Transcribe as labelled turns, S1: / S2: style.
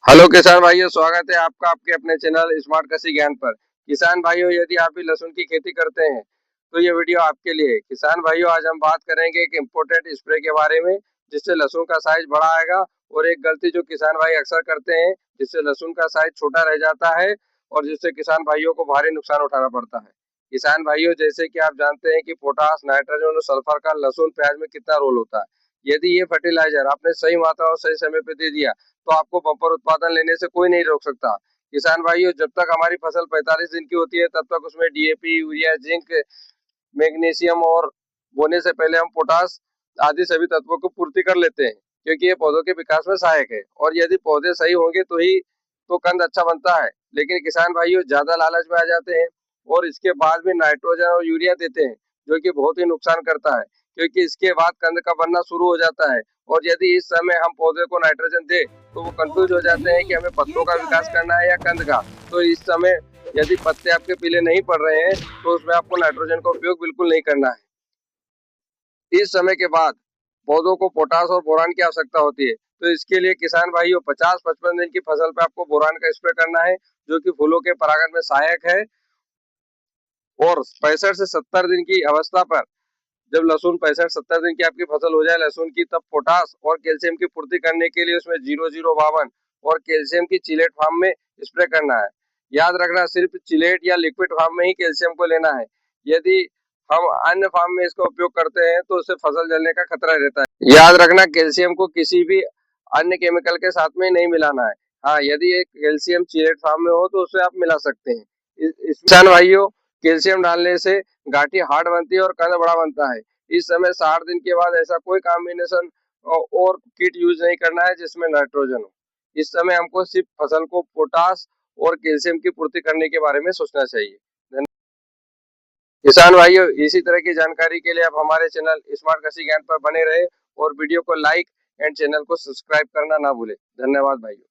S1: Hello किसान भाइयों, स्वागत है आपका आपके अपने चैनल स्मार्ट कृषि ज्ञान पर। किसान भाइयों, यदि आप भी लहसुन की खेती करते हैं तो ये वीडियो आपके लिए है। किसान भाइयों, आज हम बात करेंगे एक इम्पोर्टेंट स्प्रे के बारे में जिससे लहसुन का साइज बड़ा आएगा। और एक गलती जो किसान भाई अक्सर करते हैं जिससे लहसुन का साइज छोटा रह जाता है और जिससे किसान भाइयों को भारी नुकसान उठाना पड़ता है। किसान भाइयों, जैसे कि आप जानते हैं कि पोटास, नाइट्रोजन और सल्फर का लहसुन प्याज में कितना रोल होता है। यदि ये फर्टिलाइजर आपने सही मात्रा और सही समय पे दे दिया तो आपको बम्पर उत्पादन लेने से कोई नहीं रोक सकता। किसान भाइयों, जब तक हमारी फसल 45 दिन की होती है तब तक उसमें डीएपी, यूरिया, जिंक, मैग्नीशियम और बोने से पहले हम पोटास आदि सभी तत्वों को पूर्ति कर लेते हैं, क्योंकि ये पौधों के विकास में सहायक है। और यदि पौधे सही होंगे तो ही तो कंद अच्छा बनता है। लेकिन किसान भाइयों ज्यादा लालच में आ जाते हैं और इसके बाद भी नाइट्रोजन और यूरिया देते हैं, जो कि बहुत ही नुकसान करता है, क्योंकि इसके बाद कंद का बनना शुरू हो जाता है। और यदि इस समय हम पौधे को नाइट्रोजन दे तो वो कंफ्यूज हो जाते हैं कि हमें पत्तों का विकास करना है या कंद का। तो इस समय यदि पत्ते आपके पीले नहीं पड़ रहे हैं तो उसमें आपको नाइट्रोजन का उपयोग बिल्कुल नहीं करना है। इस समय के बाद पौधों को पोटास और बोरान की आवश्यकता होती है। तो इसके लिए किसान भाइयों 50-55 दिन की फसल पे आपको बोरान का स्प्रे करना है, जो कि फूलों के परागण में सहायक है। और 65 से 70 दिन की अवस्था पर, जब लहसुन 65-70 दिन की आपकी फसल हो जाए लहसुन की, तब पोटास और कैल्शियम की पूर्ति करने के लिए उसमें 0052 और कैल्शियम की चिलेट फार्म में स्प्रे करना है। याद रखना, सिर्फ चिलेट या लिक्विड फार्म में ही कैल्शियम को लेना है। यदि हम अन्य फार्म में इसका उपयोग करते हैं तो उससे फसल जलने का खतरा रहता है। याद रखना, कैल्शियम को किसी भी अन्य केमिकल के साथ में नहीं मिलाना है। हाँ, यदि एक कैल्शियम चिलेट फार्म में हो तो उसे आप मिला सकते हैं। किसान भाइयों, कैल्शियम डालने से गांठी हार्ड बनती है और कंद बड़ा बनता है। इस समय 60 दिन के बाद ऐसा कोई कॉम्बिनेशन और किट यूज नहीं करना है जिसमें नाइट्रोजन हो। इस समय हमको सिर्फ फसल को पोटास और कैल्शियम की पूर्ति करने के बारे में सोचना चाहिए। किसान भाइयों, इसी तरह की जानकारी के लिए आप हमारे चैनल स्मार्ट कृषि ज्ञान पर बने रहे और वीडियो को लाइक एंड चैनल को सब्सक्राइब करना ना भूलें। धन्यवाद भाइयों।